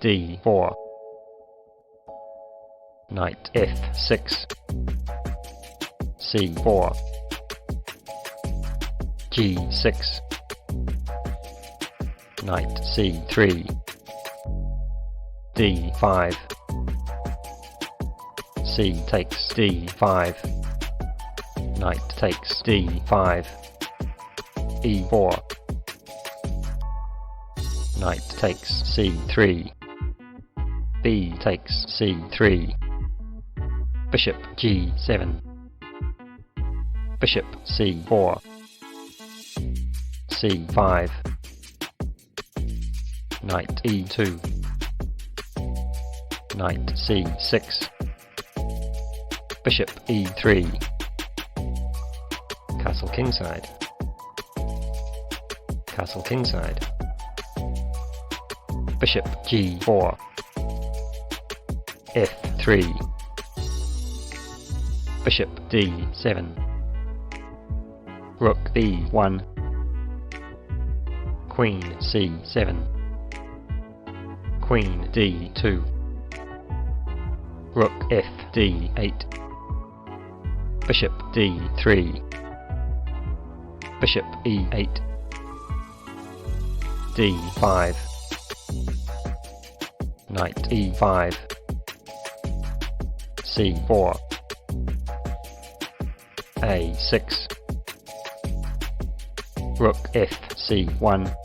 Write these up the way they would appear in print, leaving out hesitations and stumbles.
d4, knight f6, c4, g6, knight c3, d5, c takes d5, knight takes d5, e4, knight takes c3, b takes c3, bishop g7, bishop c4, c5, knight e2, knight c6, bishop e3, castle kingside, castle kingside, bishop g4, f3, bishop d7, rook b1, queen c7, queen d2, rook f d8, bishop d3, bishop e8, d5, knight e5, c4, a6, rook fc1,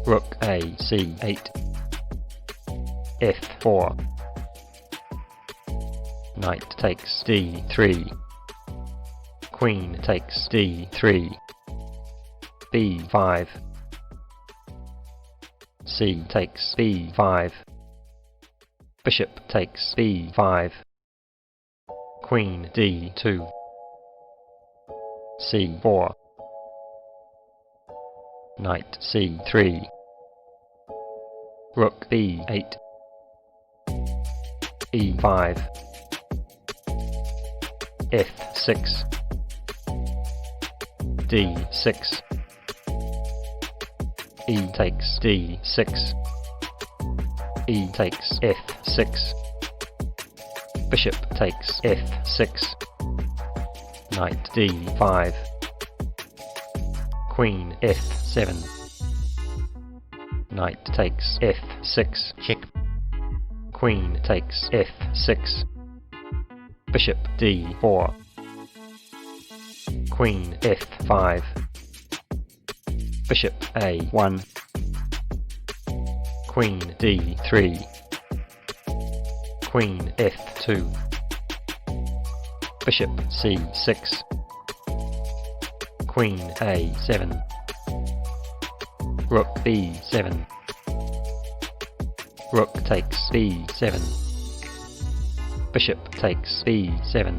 rook ac8, f4, knight takes d3, queen takes d3, b5, c takes b5, bishop takes b5, queen d2, c4, knight c3, rook b8, e5, f6, d6, e takes d6, e takes f6, bishop takes f6, knight d5, queen f7, knight takes f6, check, queen takes f6, bishop d4, queen f5, bishop a1, queen d3, queen f2, bishop c6, queen a7, rook b7, rook takes b7, bishop takes b7,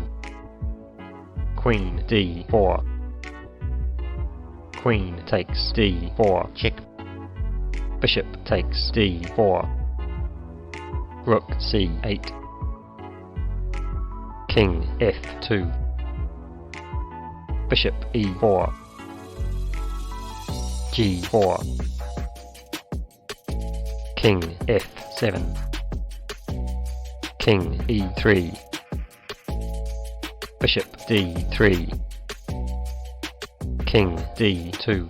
queen d4, queen takes d4, check, bishop takes d4, rook c8, king f2, bishop e4, g4, king f7, king e3, bishop d3, king d2,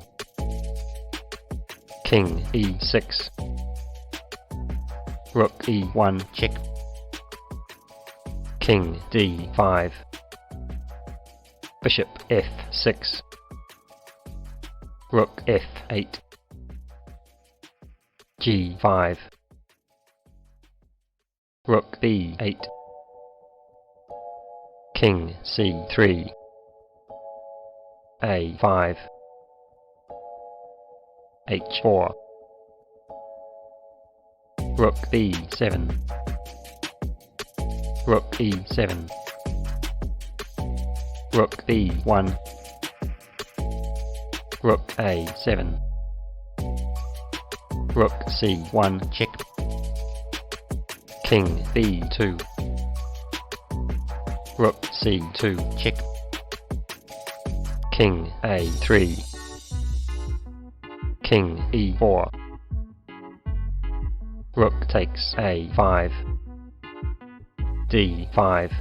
king e6, rook e1, check, king d5, bishop f6, rook f8, g5, rook b8, king c3, a5, h4, rook b7, rook e7, rook b1, rook a7, rook c1, check, king b2, rook c2, check, king a3, king e4, Rook takes A5. D5.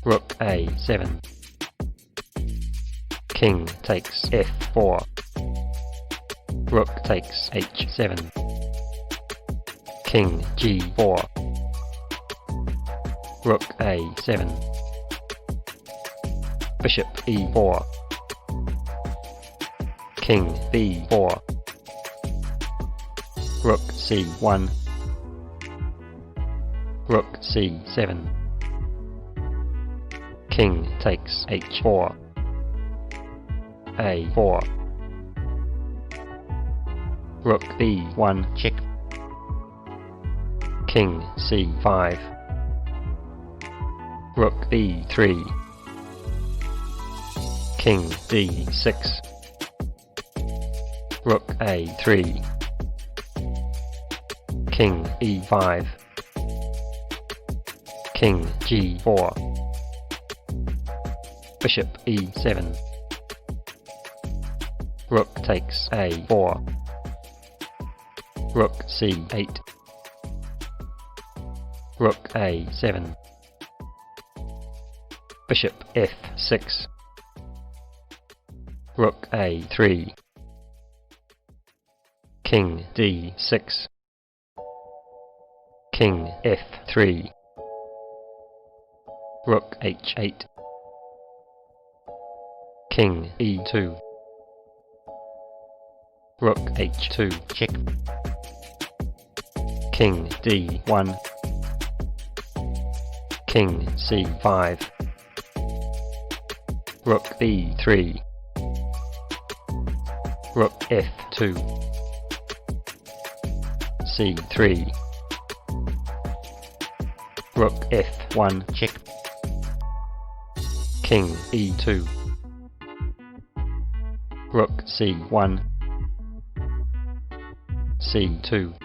Rook A7. King takes F4. Rook takes H7. King G4. Rook A7. Bishop E4. King B4. Rook C1. Rook C7. King takes H4. A4. Rook B1 check. King C5. Rook B3. King D6. Rook A3. King E5. King G4. Bishop E7. Rook takes A4. Rook C8. Rook A7. Bishop F6. Rook A3. King D6. King F3. Rook H8. King E2. Rook H2 check. King D1. King C5. Rook B3. Rook F2. C3. Rook F1 check. King E2. Rook C1. C2.